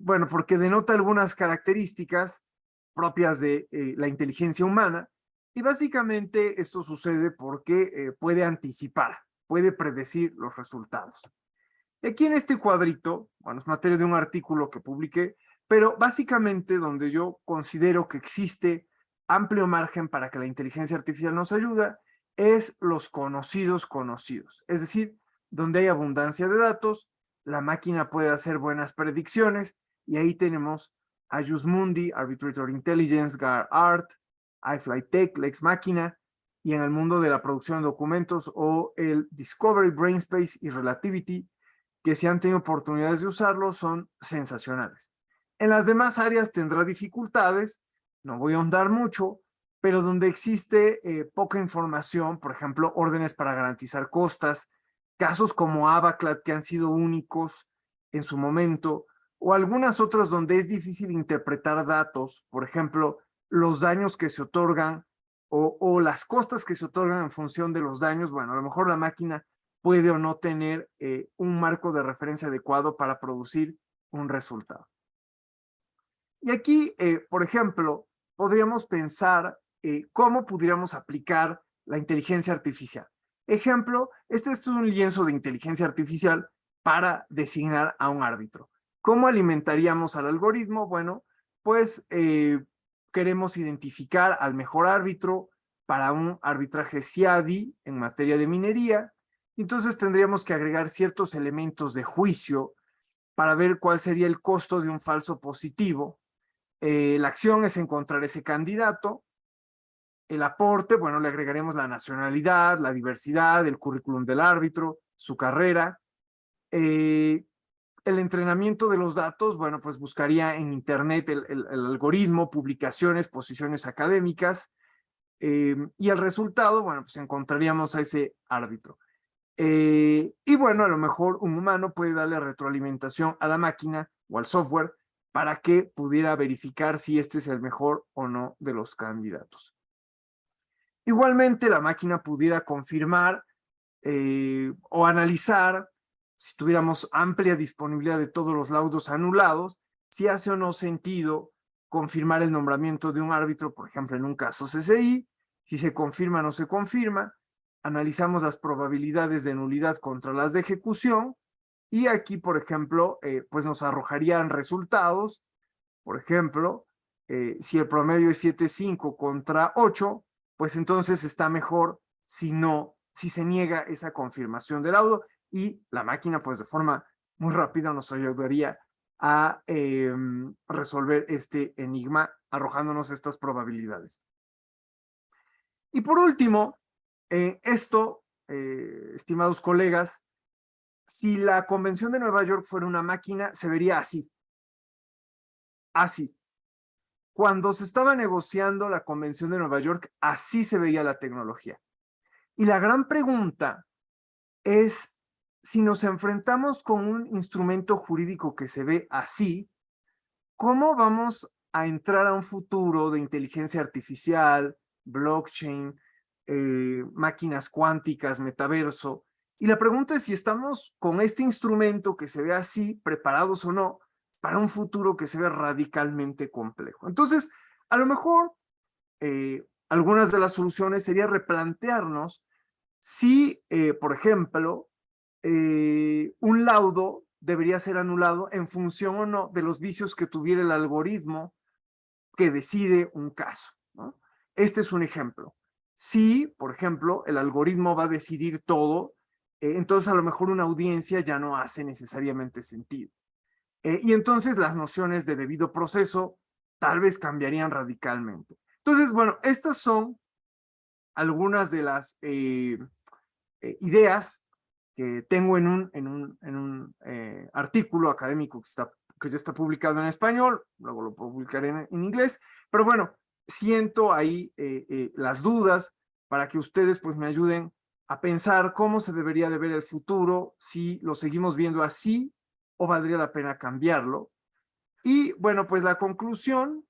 bueno, porque denota algunas características propias de la inteligencia humana. Y básicamente esto sucede porque puede anticipar, puede predecir los resultados. Aquí en este cuadrito, bueno, es materia de un artículo que publiqué, pero básicamente donde yo considero que existe amplio margen para que la inteligencia artificial nos ayude es los conocidos. Es decir, donde hay abundancia de datos, la máquina puede hacer buenas predicciones y ahí tenemos a Jusmundi, Arbitrator Intelligence, GAR-ART, iFlyTech, Lex Machina, y en el mundo de la producción de documentos o el Discovery, Brainspace y Relativity, que si han tenido oportunidades de usarlo son sensacionales. En las demás áreas tendrá dificultades, no voy a ahondar mucho, pero donde existe poca información, por ejemplo, órdenes para garantizar costas, casos como Abaclat que han sido únicos en su momento, o algunas otras donde es difícil interpretar datos, por ejemplo, los daños que se otorgan o las costas que se otorgan en función de los daños. Bueno, a lo mejor la máquina puede o no tener un marco de referencia adecuado para producir un resultado. Y aquí, por ejemplo, podríamos pensar cómo pudiéramos aplicar la inteligencia artificial. Ejemplo, este es un lienzo de inteligencia artificial para designar a un árbitro. ¿Cómo alimentaríamos al algoritmo? Bueno, pues queremos identificar al mejor árbitro para un arbitraje CIADI en materia de minería. Entonces tendríamos que agregar ciertos elementos de juicio para ver cuál sería el costo de un falso positivo. La acción es encontrar ese candidato. el aporte, bueno, le agregaremos la nacionalidad, la diversidad, el currículum del árbitro, su carrera. El entrenamiento de los datos, bueno, pues buscaría en internet el algoritmo, publicaciones, posiciones académicas, y el resultado, bueno, pues encontraríamos a ese árbitro. Y bueno, a lo mejor un humano puede darle retroalimentación a la máquina o al software para que pudiera verificar si este es el mejor o no de los candidatos. Igualmente, la máquina pudiera confirmar o analizar, si tuviéramos amplia disponibilidad de todos los laudos anulados, si hace o no sentido confirmar el nombramiento de un árbitro, por ejemplo, en un caso CCI, si se confirma o no se confirma, analizamos las probabilidades de nulidad contra las de ejecución, y aquí, por ejemplo, pues nos arrojarían resultados. Por ejemplo, si el promedio es 7.5 contra 8, pues entonces está mejor si se niega esa confirmación del laudo, y la máquina, pues de forma muy rápida, nos ayudaría a resolver este enigma arrojándonos estas probabilidades. Y por último, estimados colegas, si la Convención de Nueva York fuera una máquina, se vería así. Así. Cuando se estaba negociando la Convención de Nueva York, así se veía la tecnología. Y la gran pregunta es, si nos enfrentamos con un instrumento jurídico que se ve así, ¿cómo vamos a entrar a un futuro de inteligencia artificial, blockchain, máquinas cuánticas, metaverso? Y la pregunta es si estamos con este instrumento que se ve así, preparados o no, para un futuro que se ve radicalmente complejo. Entonces, a lo mejor, algunas de las soluciones sería replantearnos si, por ejemplo, un laudo debería ser anulado en función o no de los vicios que tuviera el algoritmo que decide un caso, ¿no? Este es un ejemplo. Si, por ejemplo, el algoritmo va a decidir todo, entonces a lo mejor una audiencia ya no hace necesariamente sentido. Y entonces las nociones de debido proceso tal vez cambiarían radicalmente. Entonces, bueno, estas son algunas de las ideas que tengo en un artículo académico que ya está publicado en español, luego lo publicaré en inglés, pero bueno, siento ahí las dudas para que ustedes pues me ayuden a pensar cómo se debería de ver el futuro, si lo seguimos viendo así o valdría la pena cambiarlo. Y bueno, pues la conclusión,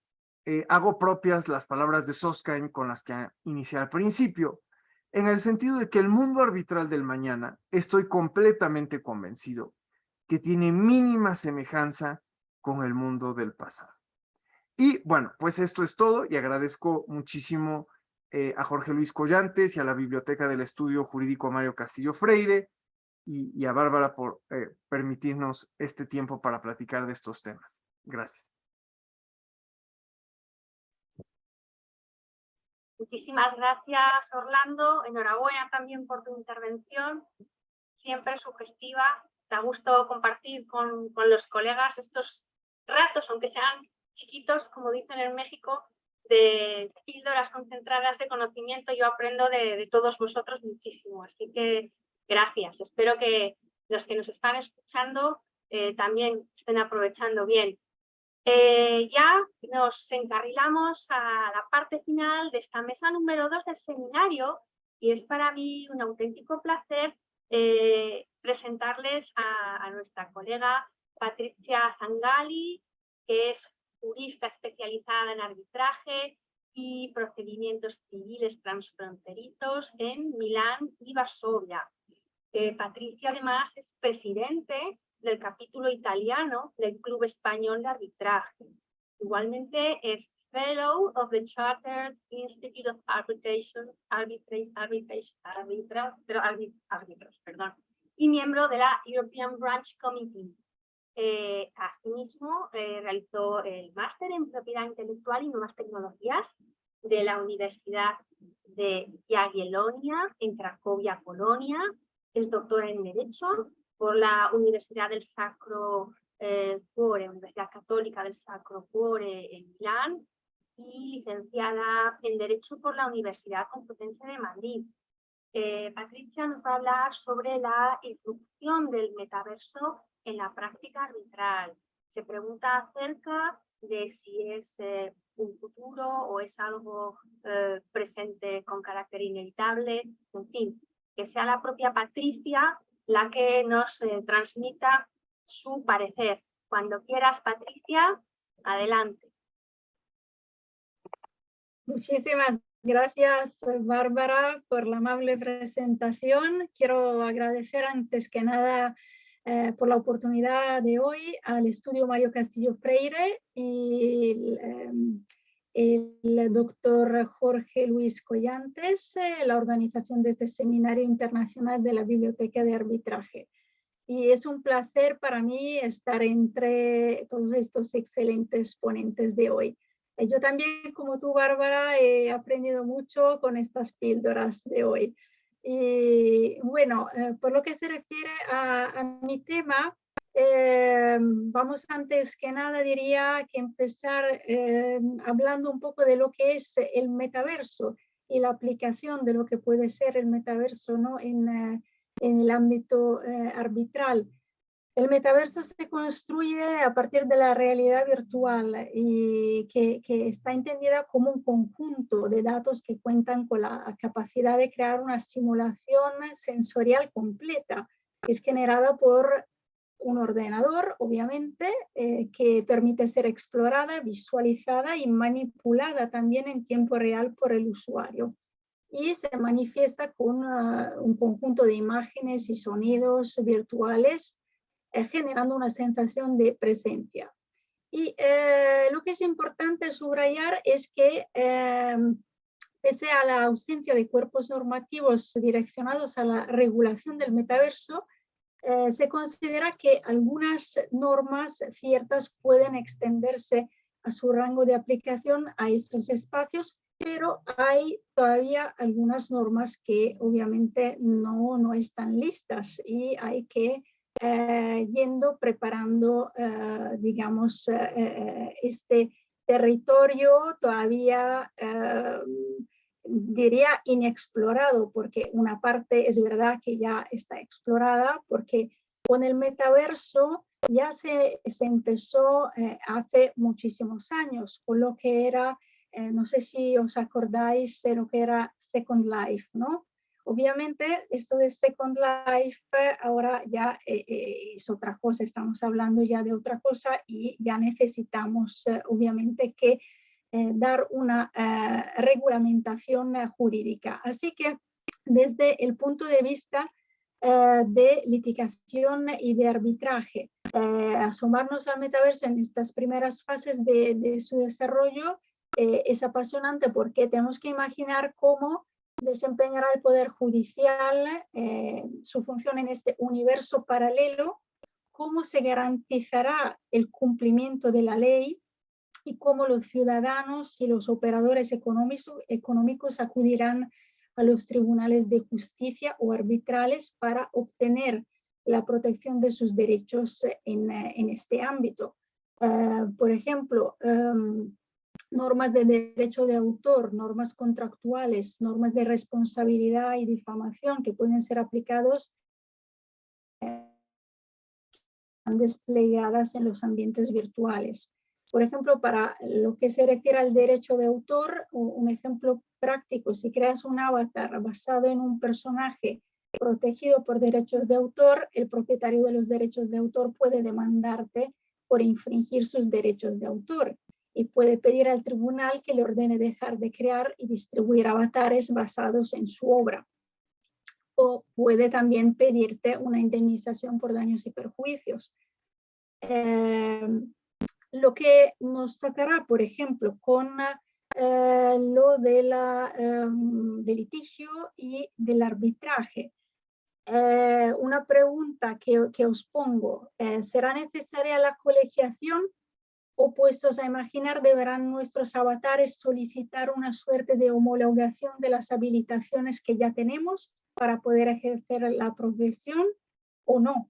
hago propias las palabras de Susskind con las que inicié al principio, en el sentido de que el mundo arbitral del mañana, estoy completamente convencido que tiene mínima semejanza con el mundo del pasado. Y bueno, pues esto es todo, y agradezco muchísimo a Jorge Luis Collantes y a la Biblioteca del Estudio Jurídico Mario Castillo Freire y a Bárbara por permitirnos este tiempo para platicar de estos temas. Gracias. Muchísimas gracias, Orlando. Enhorabuena también por tu intervención, siempre sugestiva. Da gusto compartir con los colegas estos ratos, aunque sean chiquitos, como dicen en México, de píldoras concentradas de conocimiento. Yo aprendo de todos vosotros muchísimo, así que gracias. Espero que los que nos están escuchando también estén aprovechando bien. Ya nos encarrilamos a la parte final de esta mesa número 2 del seminario, y es para mí un auténtico placer presentarles a nuestra colega Patricia Zangali, que es jurista especializada en arbitraje y procedimientos civiles transfronterizos en Milán y Varsovia. Patricia además es presidente del capítulo italiano del Club Español de Arbitraje. Igualmente es Fellow of the Chartered Institute of Arbitration, y miembro de la European Branch Committee. Asimismo, realizó el máster en Propiedad Intelectual y Nuevas Tecnologías de la Universidad de Jagiellonia en Cracovia, Polonia. Es doctora en Derecho por la Universidad del Sacro Cuore, Universidad Católica del Sacro Cuore en Milán. y licenciada en Derecho por la Universidad Complutense de Madrid. Patricia nos va a hablar sobre la irrupción del metaverso en la práctica arbitral. Se pregunta acerca de si es un futuro o es algo presente con carácter inevitable. En fin, que sea la propia Patricia la que nos transmita su parecer. Cuando quieras, Patricia, adelante. Muchísimas gracias, Bárbara, por la amable presentación. Quiero agradecer antes que nada por la oportunidad de hoy al Estudio Mario Castillo Freire y el doctor Jorge Luis Collantes, la organización de este Seminario Internacional de la Biblioteca de Arbitraje. Y es un placer para mí estar entre todos estos excelentes ponentes de hoy. Yo también, como tú, Bárbara, he aprendido mucho con estas píldoras de hoy. Y bueno, por lo que se refiere a mi tema, vamos antes que nada, diría que empezar hablando un poco de lo que es el metaverso y la aplicación de lo que puede ser el metaverso, ¿no? en el ámbito arbitral. El metaverso se construye a partir de la realidad virtual y que está entendida como un conjunto de datos que cuentan con la capacidad de crear una simulación sensorial completa, que es generada por un ordenador, obviamente, que permite ser explorada, visualizada y manipulada también en tiempo real por el usuario. Y se manifiesta con un conjunto de imágenes y sonidos virtuales, generando una sensación de presencia. Y lo que es importante subrayar es que pese a la ausencia de cuerpos normativos direccionados a la regulación del metaverso, se considera que algunas normas ciertas pueden extenderse a su rango de aplicación a estos espacios, pero hay todavía algunas normas que obviamente no están listas y hay que preparando, digamos, este territorio todavía, diría, inexplorado, porque una parte es verdad que ya está explorada, porque con el metaverso ya se empezó hace muchísimos años, con lo que era, no sé si os acordáis de lo que era Second Life, ¿no? Obviamente, esto de Second Life ahora ya es otra cosa, estamos hablando ya de otra cosa y ya necesitamos obviamente que dar una regulamentación jurídica. Así que desde el punto de vista de litigación y de arbitraje, asomarnos al metaverso en estas primeras fases de su desarrollo es apasionante porque tenemos que imaginar cómo desempeñará el Poder Judicial su función en este universo paralelo, cómo se garantizará el cumplimiento de la ley y cómo los ciudadanos y los operadores económicos acudirán a los tribunales de justicia o arbitrales para obtener la protección de sus derechos en este ámbito. Por ejemplo, normas de derecho de autor, normas contractuales, normas de responsabilidad y difamación que pueden ser aplicados desplegadas en los ambientes virtuales. Por ejemplo, para lo que se refiere al derecho de autor, un ejemplo práctico, si creas un avatar basado en un personaje protegido por derechos de autor, el propietario de los derechos de autor puede demandarte por infringir sus derechos de autor y puede pedir al tribunal que le ordene dejar de crear y distribuir avatares basados en su obra. O puede también pedirte una indemnización por daños y perjuicios. Lo que nos tocará, por ejemplo, con lo de del litigio y del arbitraje. Una pregunta que os pongo, ¿será necesaria la colegiación? O puestos a imaginar, deberán nuestros avatares solicitar una suerte de homologación de las habilitaciones que ya tenemos para poder ejercer la profesión o no.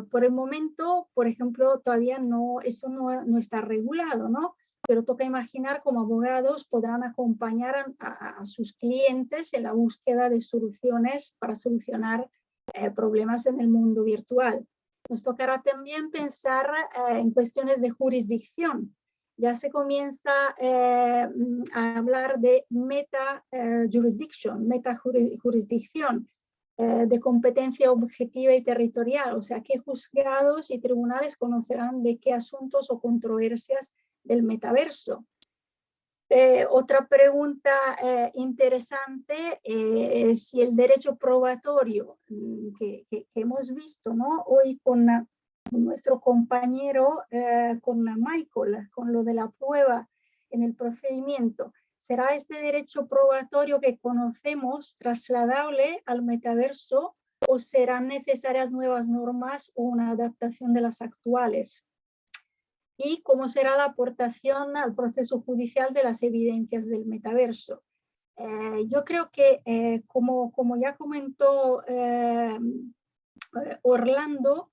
Por el momento, por ejemplo, todavía esto no está regulado, ¿no? pero toca imaginar cómo abogados podrán acompañar a sus clientes en la búsqueda de soluciones para solucionar problemas en el mundo virtual. Nos tocará también pensar en cuestiones de jurisdicción. Ya se comienza a hablar de meta-jurisdicción, de competencia objetiva y territorial, o sea, qué juzgados y tribunales conocerán de qué asuntos o controversias del metaverso. Otra pregunta interesante es si el derecho probatorio que hemos visto, ¿no?, hoy con nuestro compañero, con Michael, con lo de la prueba en el procedimiento, ¿será este derecho probatorio que conocemos trasladable al metaverso o serán necesarias nuevas normas o una adaptación de las actuales? Y cómo será la aportación al proceso judicial de las evidencias del metaverso. Yo creo que, como ya comentó Orlando,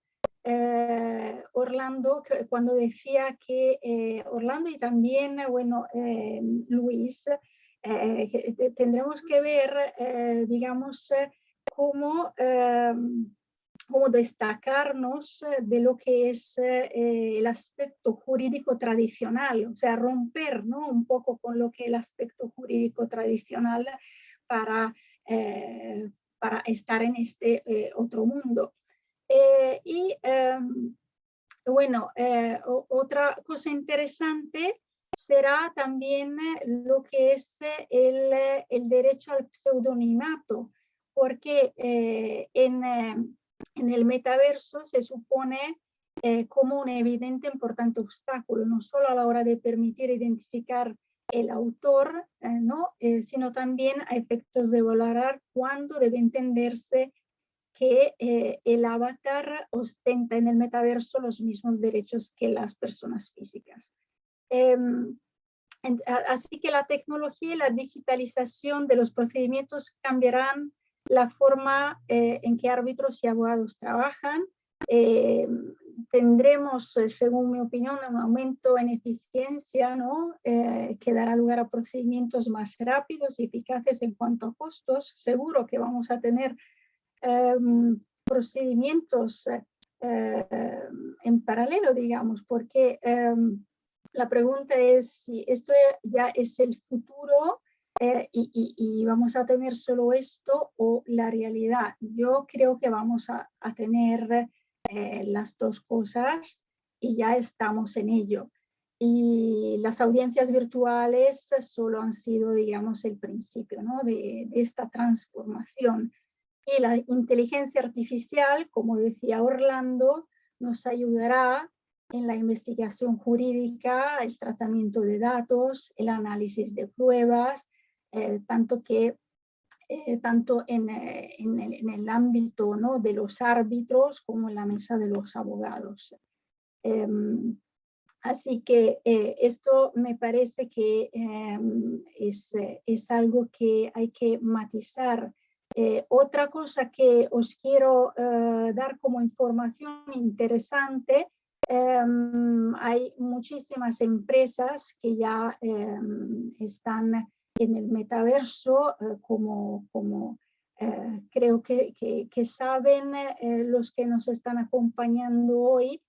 cuando decía que Orlando y también, bueno, Luis, tendremos que ver, digamos, cómo destacarnos de lo que es el aspecto jurídico tradicional, o sea, romper, ¿no?, un poco con lo que es el aspecto jurídico tradicional para estar en este otro mundo. Bueno, otra cosa interesante será también lo que es el derecho al pseudonimato, porque en el metaverso se supone como un evidente importante obstáculo, no solo a la hora de permitir identificar el autor, ¿no? Sino también a efectos de valorar cuándo debe entenderse que el avatar ostenta en el metaverso los mismos derechos que las personas físicas. Así que la tecnología y la digitalización de los procedimientos cambiarán la forma en que árbitros y abogados trabajan. Tendremos, según mi opinión, un aumento en eficiencia, ¿no?, que dará lugar a procedimientos más rápidos y eficaces en cuanto a costos. Seguro que vamos a tener procedimientos en paralelo, digamos, porque la pregunta es si esto ya es el futuro y vamos a tener solo esto o la realidad. Yo creo que vamos a tener las dos cosas y ya estamos en ello. Y las audiencias virtuales solo han sido, digamos, el principio, ¿no?, de esta transformación. Y la inteligencia artificial, como decía Orlando, nos ayudará en la investigación jurídica, el tratamiento de datos, el análisis de pruebas, tanto en el ámbito, ¿no?, de los árbitros como en la mesa de los abogados. Así que esto me parece que es algo que hay que matizar. Otra cosa que os quiero dar como información interesante, hay muchísimas empresas que ya están en el metaverso, como creo que saben los que nos están acompañando hoy.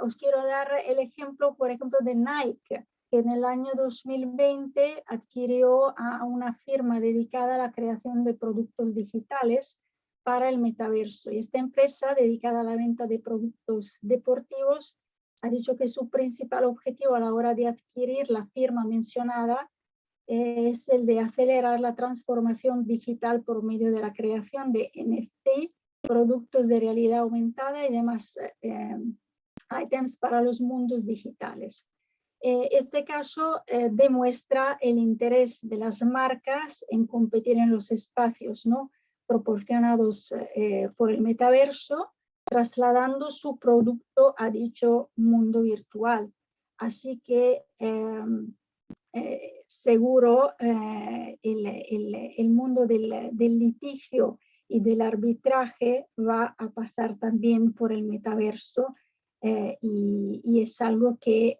Os quiero dar el ejemplo, por ejemplo, de Nike, que en el año 2020 adquirió a una firma dedicada a la creación de productos digitales para el metaverso. Y esta empresa, dedicada a la venta de productos deportivos, ha dicho que su principal objetivo a la hora de adquirir la firma mencionada es el de acelerar la transformación digital por medio de la creación de NFT, productos de realidad aumentada y demás ítems para los mundos digitales. Este caso demuestra el interés de las marcas en competir en los espacios, ¿no?, proporcionados por el metaverso, trasladando su producto a dicho mundo virtual. Así que seguro el mundo del litigio y del arbitraje va a pasar también por el metaverso, y es algo que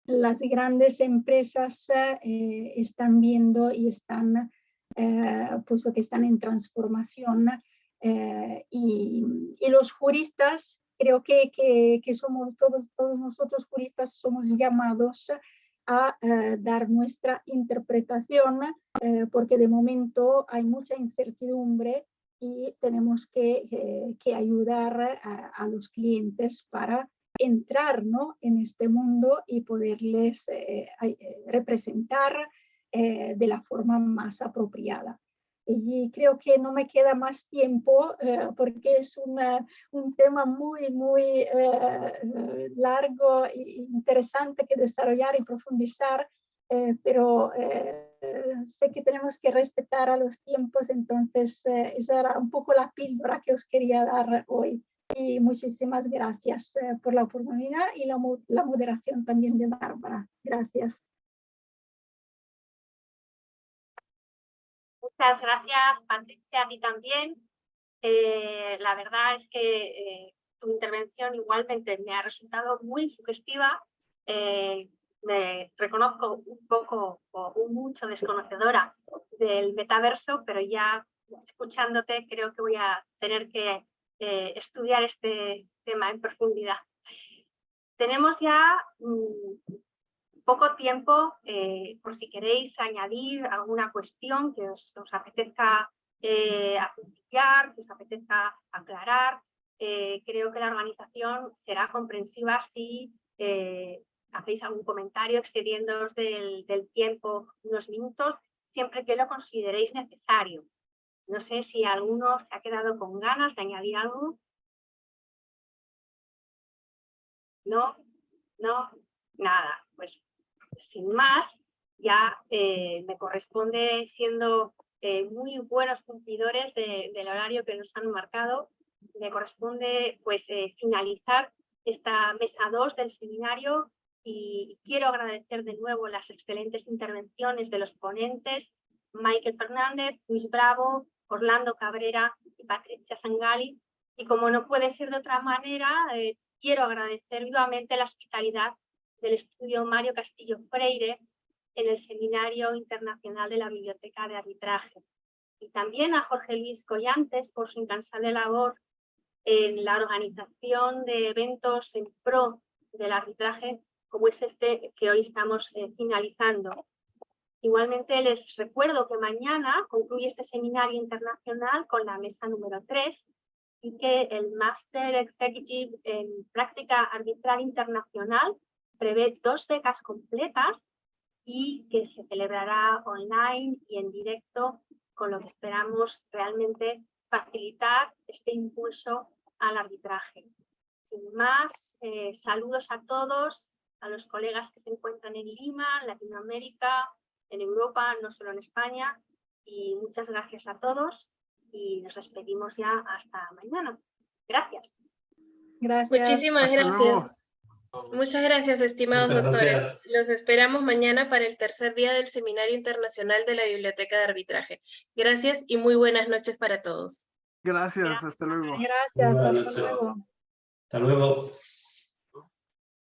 las grandes empresas están viendo y están, puesto que están en transformación, y los juristas, creo que somos todos nosotros juristas somos llamados a dar nuestra interpretación, porque de momento hay mucha incertidumbre y tenemos que ayudar a los clientes para entrar, ¿no?, en este mundo y poderles representar de la forma más apropiada. Y creo que no me queda más tiempo porque es un tema muy, muy largo e interesante que desarrollar y profundizar, pero sé que tenemos que respetar a los tiempos, entonces esa era un poco la píldora que os quería dar hoy. Y muchísimas gracias por la oportunidad y la moderación también de Bárbara. Gracias. Muchas gracias, Patricia, a ti también. La verdad es que tu intervención igualmente me ha resultado muy sugestiva. Me reconozco un poco o mucho desconocedora del metaverso, pero ya escuchándote creo que voy a tener que estudiar este tema en profundidad. Tenemos ya poco tiempo, por si queréis añadir alguna cuestión que os apetezca apuntillar, que os apetezca aclarar. Creo que la organización será comprensiva si hacéis algún comentario excediéndoos del tiempo unos minutos, siempre que lo consideréis necesario. No sé si alguno se ha quedado con ganas de añadir algo. ¿No? ¿No? Nada, pues sin más, ya me corresponde, siendo muy buenos cumplidores del horario que nos han marcado, me corresponde pues finalizar esta mesa 2 del seminario, y quiero agradecer de nuevo las excelentes intervenciones de los ponentes, Michael Fernández, Luis Bravo, Orlando Cabrera y Patricia Sangali, y como no puede ser de otra manera, quiero agradecer vivamente la hospitalidad del estudio Mario Castillo Freire en el Seminario Internacional de la Biblioteca de Arbitraje. Y también a Jorge Luis Collantes por su incansable labor en la organización de eventos en pro del arbitraje, como es este que hoy estamos finalizando. Igualmente les recuerdo que mañana concluye este seminario internacional con la mesa número 3, y que el Master Executive en Práctica Arbitral Internacional prevé 2 becas completas y que se celebrará online y en directo, con lo que esperamos realmente facilitar este impulso al arbitraje. Sin más, saludos a todos, a los colegas que se encuentran en Lima, en Latinoamérica, en Europa, no solo en España, y muchas gracias a todos. Y nos despedimos ya hasta mañana. Gracias. Gracias. Muchísimas Hasta gracias. luego. Muchas gracias, estimados Muchas doctores. gracias. Los esperamos mañana para el tercer día del Seminario Internacional de la Biblioteca de Arbitraje. Gracias y muy buenas noches para todos. Gracias, hasta luego. Gracias, Buenas hasta noches. luego. Hasta luego.